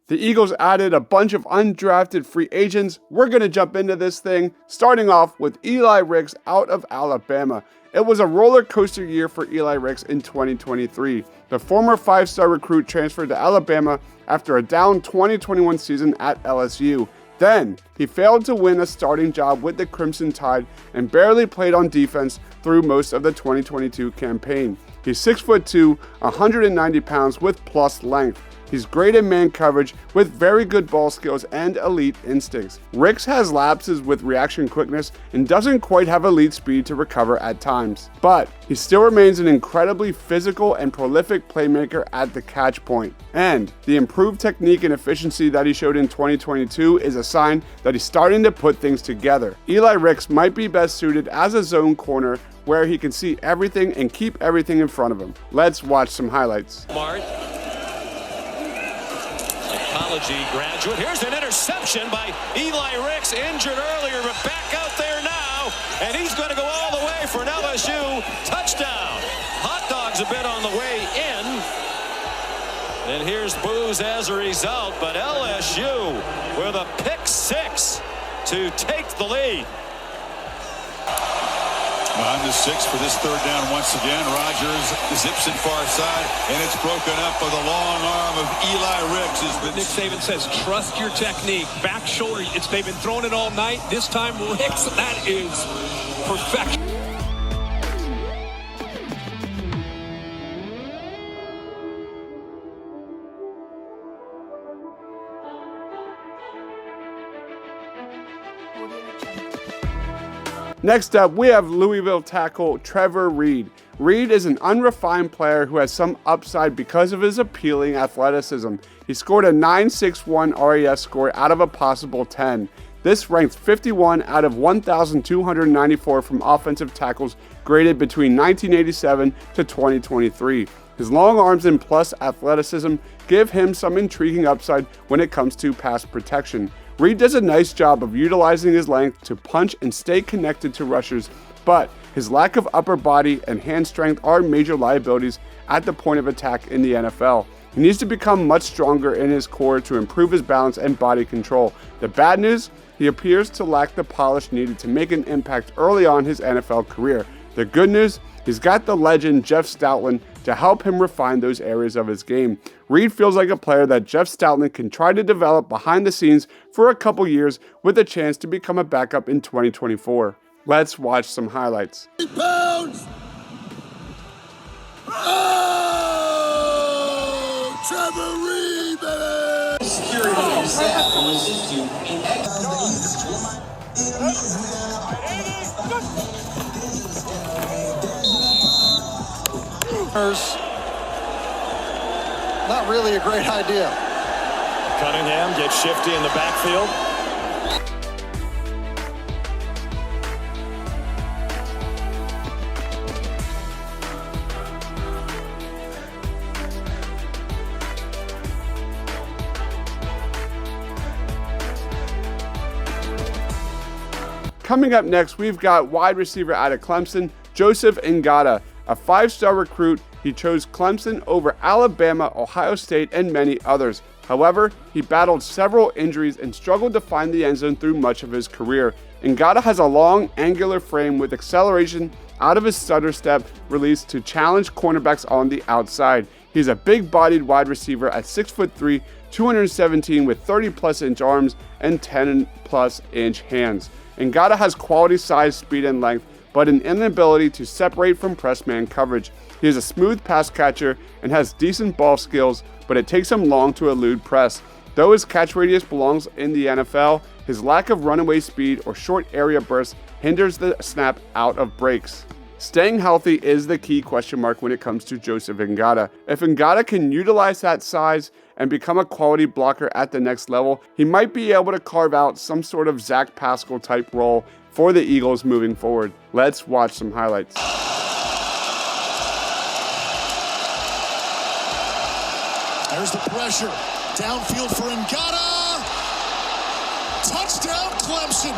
The Eagles added a bunch of undrafted free agents. We're going to jump into this thing, starting off with Eli Rex out of Alabama. It was a roller coaster year for Eli Rex in 2023. The former 5-star recruit transferred to Alabama after a down 2021 season at LSU. Then, he failed to win a starting job with the Crimson Tide and barely played on defense through most of the 2022 campaign. He's 6'2", 190 pounds with plus length. He's great in man coverage with very good ball skills and elite instincts. Rex has lapses with reaction quickness and doesn't quite have elite speed to recover at times. But he still remains an incredibly physical and prolific playmaker at the catch point. And the improved technique and efficiency that he showed in 2022 is a sign that he's starting to put things together. Eli Rex might be best suited as a zone corner where he can see everything and keep everything in front of him. Let's watch some highlights. Smart. Psychology graduate. Here's an interception by Eli Rex, injured earlier, but back out there now, and he's going to go all the way for an LSU touchdown. Hot dogs a bit on the way in. And here's boos as a result, but LSU with a pick six to take the lead. On the 6 for this third down once again. Rodgers zips it far side, and it's broken up by the long arm of Eli Rex. Nick Saban says, trust your technique. Back shoulder, they've been throwing it all night. This time, Rex, that is perfection. Next up, we have Louisville tackle Trevor Reed. Reed is an unrefined player who has some upside because of his appealing athleticism. He scored a 9.61 RAS score out of a possible 10. This ranks 51 out of 1,294 from offensive tackles graded between 1987 to 2023. His long arms and plus athleticism give him some intriguing upside when it comes to pass protection. Reed does a nice job of utilizing his length to punch and stay connected to rushers, but his lack of upper body and hand strength are major liabilities at the point of attack in the NFL. He needs to become much stronger in his core to improve his balance and body control. The bad news? He appears to lack the polish needed to make an impact early on his NFL career. The good news? He's got the legend Jeff Stoutland to help him refine those areas of his game. Reed feels like a player that Jeff Stoutland can try to develop behind the scenes for a couple years with a chance to become a backup in 2024. Let's watch some highlights. Pounds. Oh, Trevor Reed, baby! Security on staff will assist you in Not really a great idea. Cunningham gets shifty in the backfield. Coming up next, we've got wide receiver out of Clemson, Joseph Ingada, a 5-star recruit. He chose Clemson over Alabama, Ohio State, and many others. However, he battled several injuries and struggled to find the end zone through much of his career. Ingada has a long, angular frame with acceleration out of his stutter step release to challenge cornerbacks on the outside. He's a big-bodied wide receiver at 6'3", 217 with 30-plus inch arms and 10-plus inch hands. Ingada has quality size, speed, and length, but an inability to separate from press man coverage. He is a smooth pass catcher and has decent ball skills, but it takes him long to elude press. Though his catch radius belongs in the NFL, his lack of runaway speed or short area bursts hinders the snap out of breaks. Staying healthy is the key question mark when it comes to Joseph Ingada. If Ingada can utilize that size and become a quality blocker at the next level, he might be able to carve out some sort of Zach Pascal type role for the Eagles moving forward. Let's watch some highlights. There's the pressure. Downfield for Ingada. Touchdown, Clemson.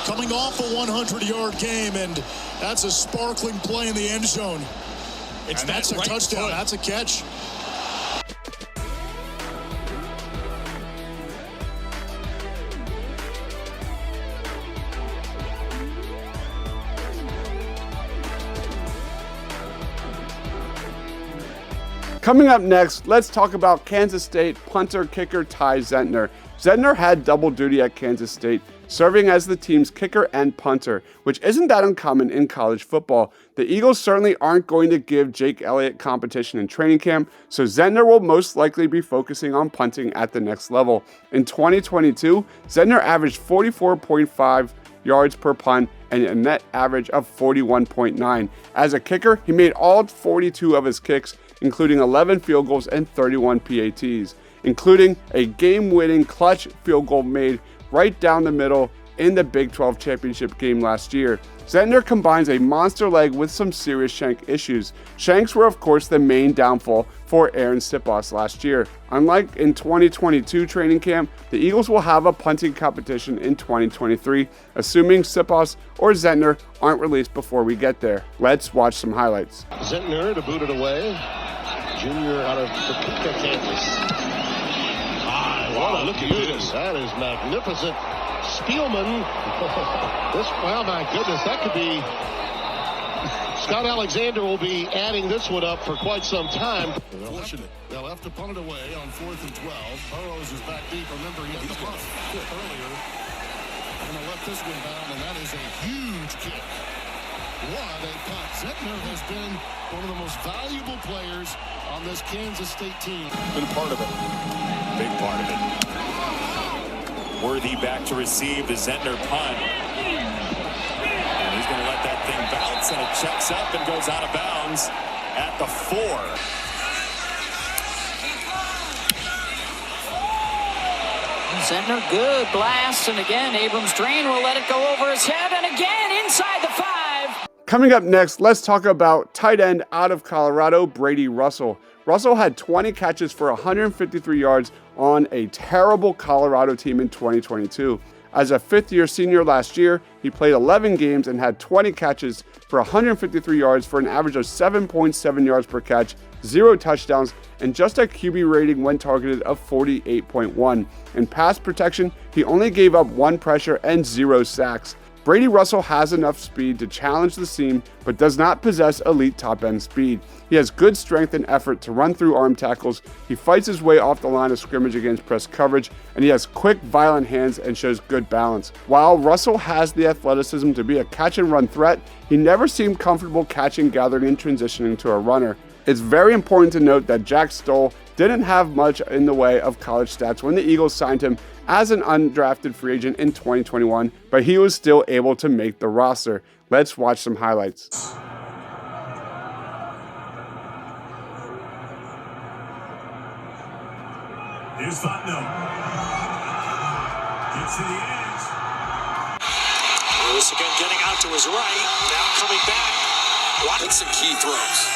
Coming off a 100-yard game, and That's a sparkling play in the end zone. That's a touchdown. That's a catch. Coming up next, let's talk about Kansas State punter kicker Ty Zentner. Zentner had double duty at Kansas State, serving as the team's kicker and punter, which isn't that uncommon in college football. The Eagles certainly aren't going to give Jake Elliott competition in training camp, so Zentner will most likely be focusing on punting at the next level. In 2022, Zentner averaged 44.5 yards per punt and a net average of 41.9. As a kicker, he made all 42 of his kicks, including 11 field goals and 31 PATs, including a game-winning clutch field goal made right down the middle in the Big 12 championship game last year. Zentner combines a monster leg with some serious shank issues. Shanks were, of course, the main downfall for Aaron Sipos last year. Unlike in 2022 training camp, the Eagles will have a punting competition in 2023, assuming Sipos or Zentner aren't released before we get there. Let's watch some highlights. Zentner to boot it away. Junior out of Topeka, Kansas. Wow, look at this. That is magnificent. Spielman. Well, my goodness, that could be. Scott Alexander will be adding this one up for quite some time. They'll have to punt it away on 4th and 12. Burrows is back deep. Remember, he had the punt earlier. Going to let this one down, and that is a huge kick. What a punt. Zentner has been one of the most valuable players on this Kansas State team. Been part of it. Big part of it. Worthy back to receive the Zentner punt. And he's going to let that thing bounce, and it checks up and goes out of bounds at the 4. Zentner, good blast, and again, Abrams Drain will let it go over his head, and again, inside the 5. Coming up next, let's talk about tight end out of Colorado, Brady Russell. Russell had 20 catches for 153 yards on a terrible Colorado team in 2022. As a fifth-year senior last year, he played 11 games and had 20 catches for 153 yards for an average of 7.7 yards per catch, 0 touchdowns, and just a QB rating when targeted of 48.1. In pass protection, he only gave up 1 pressure and 0 sacks. Brady Russell has enough speed to challenge the seam, but does not possess elite top-end speed. He has good strength and effort to run through arm tackles, he fights his way off the line of scrimmage against press coverage, and he has quick, violent hands and shows good balance. While Russell has the athleticism to be a catch-and-run threat, he never seemed comfortable catching, gathering, and transitioning to a runner. It's very important to note that Jack Stoll didn't have much in the way of college stats when the Eagles signed him as an undrafted free agent in 2021, but he was still able to make the roster. Let's watch some highlights. Here's Fontenot. Gets to the edge. Lewis again getting out to his right. Now coming back. Watch some key throws.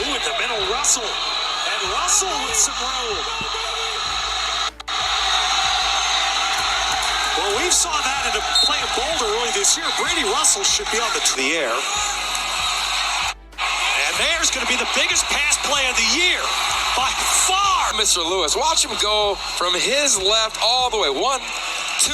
Ooh, in the middle, Russell. And Russell with some room. Well, we saw that in a play in Boulder early this year. Brady Russell should be on the air. And there's going to be the biggest pass play of the year. By far, Mr. Lewis. Watch him go from his left all the way. 1, 2,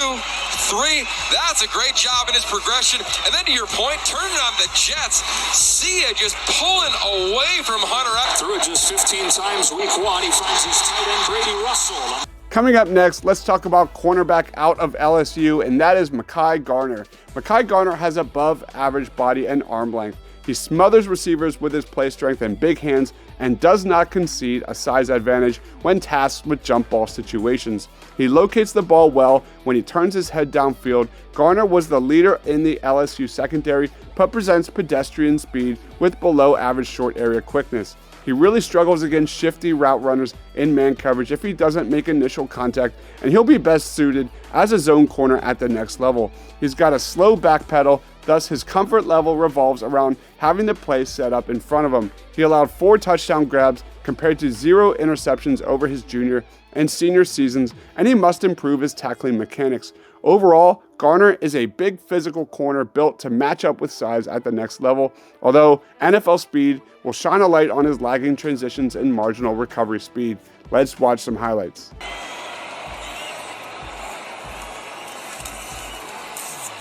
3. That's a great job in his progression. And then to your point, turning on the Jets. See it just pulling away from Hunter. Threw it just 15 times week 1. He finds his tight end, Brady Russell. Coming up next, let's talk about cornerback out of LSU, and that is Makai Garner. Makai Garner has above average body and arm length. He smothers receivers with his play strength and big hands and does not concede a size advantage when tasked with jump ball situations. He locates the ball well when he turns his head downfield. Garner was the leader in the LSU secondary, but presents pedestrian speed with below average short area quickness. He really struggles against shifty route runners in man coverage if he doesn't make initial contact, and he'll be best suited as a zone corner at the next level. He's got a slow back pedal, thus his comfort level revolves around having the play set up in front of him. He allowed 4 touchdown grabs compared to 0 interceptions over his junior and senior seasons, and he must improve his tackling mechanics. Overall, Garner is a big physical corner built to match up with size at the next level, although NFL speed will shine a light on his lagging transitions and marginal recovery speed. Let's watch some highlights.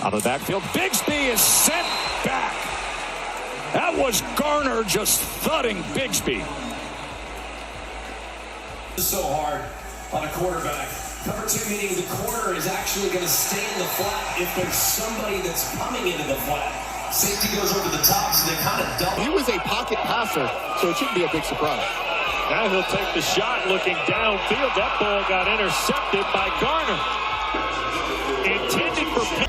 Out of the backfield, Bigsby is sent back. That was Garner just thudding Bigsby. It's so hard on a quarterback. Cover two, meaning the corner is actually going to stay in the flat if there's somebody that's coming into the flat. Safety goes over the top, so they kind of double. He was a pocket passer, so it shouldn't be a big surprise. Now he'll take the shot looking downfield. That ball got intercepted by Garner. Intended for...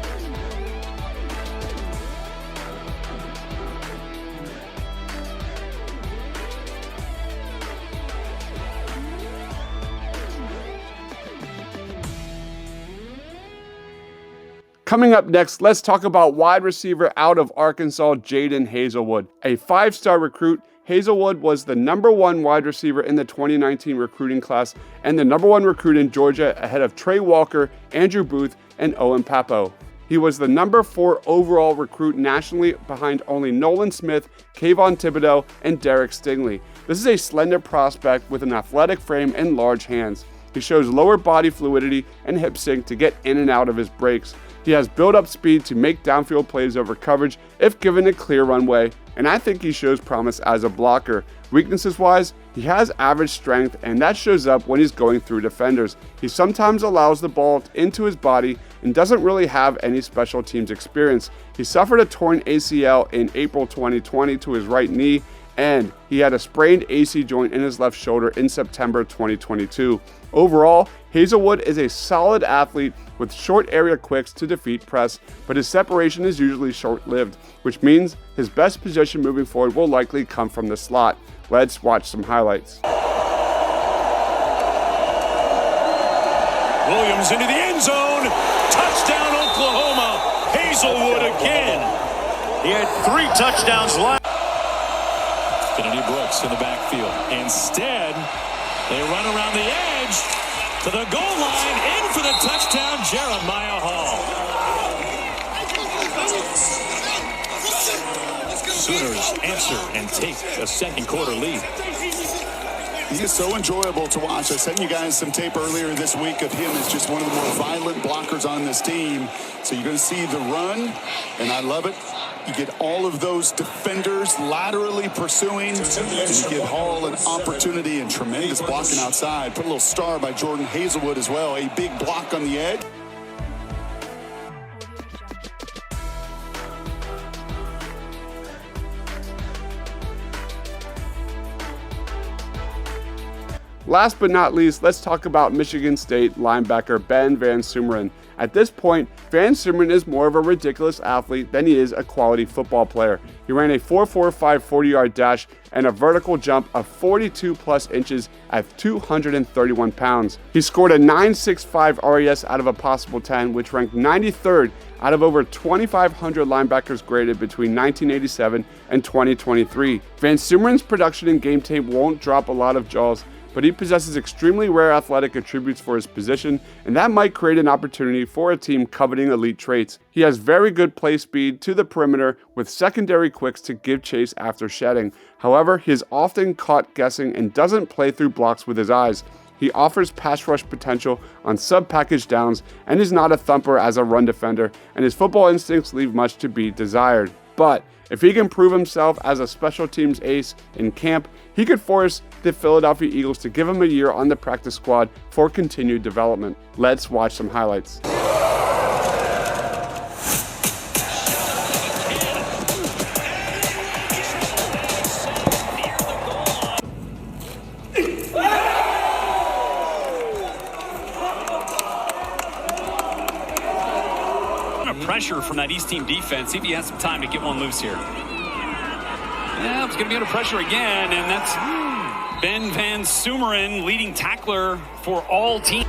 Coming up next, let's talk about wide receiver out of Arkansas, Jadon Haselwood. A 5-star recruit, Haselwood was the #1 wide receiver in the 2019 recruiting class and the #1 recruit in Georgia ahead of Trey Walker, Andrew Booth, and Owen Pappoe. He was the #4 overall recruit nationally behind only Nolan Smith, Kayvon Thibodeau, and Derek Stingley. This is a slender prospect with an athletic frame and large hands. He shows lower body fluidity and hip sync to get in and out of his breaks. He has build-up speed to make downfield plays over coverage if given a clear runway, and I think he shows promise as a blocker. Weaknesses-wise, he has average strength, and that shows up when he's going through defenders. He sometimes allows the ball into his body and doesn't really have any special teams experience. He suffered a torn ACL in April 2020 to his right knee, and he had a sprained AC joint in his left shoulder in September 2022. Overall, Haselwood is a solid athlete with short area quicks to defeat press, but his separation is usually short-lived, which means his best position moving forward will likely come from the slot. Let's watch some highlights. Williams into the end zone. Touchdown, Oklahoma. Haselwood again. He had 3 touchdowns last. Kennedy Brooks in the backfield. Instead, they run around the edge to the goal line. In for the touchdown, Jeremiah Hall. Sooners answer and take a second quarter lead. He is so enjoyable to watch. I sent you guys some tape earlier this week of him as just one of the more violent blockers on this team. So you're going to see the run, and I love it. You get all of those defenders laterally pursuing, and you give Hall an opportunity and tremendous blocking outside. Put a little star by Jordan Haselwood as well. A big block on the edge. Last but not least, let's talk about Michigan State linebacker Ben VanSumeren. At this point, VanSumeren is more of a ridiculous athlete than he is a quality football player. He ran a 4.45 40-yard dash and a vertical jump of 42+ inches at 231 pounds. He scored a 9.65 RAS out of a possible 10, which ranked 93rd out of over 2,500 linebackers graded between 1987 and 2023. VanSumeren's production and game tape won't drop a lot of jaws, but he possesses extremely rare athletic attributes for his position, and that might create an opportunity for a team coveting elite traits. He has very good play speed to the perimeter with secondary quicks to give chase after shedding. However, he is often caught guessing and doesn't play through blocks with his eyes. He offers pass rush potential on sub-package downs and is not a thumper as a run defender, and his football instincts leave much to be desired. But if he can prove himself as a special teams ace in camp, he could force the Philadelphia Eagles to give him a year on the practice squad for continued development. Let's watch some highlights. Pressure from that East team defense. See if he has some time to get one loose here. Yeah, it's going to be under pressure again, and that's Ben VanSumeren, leading tackler for all teams.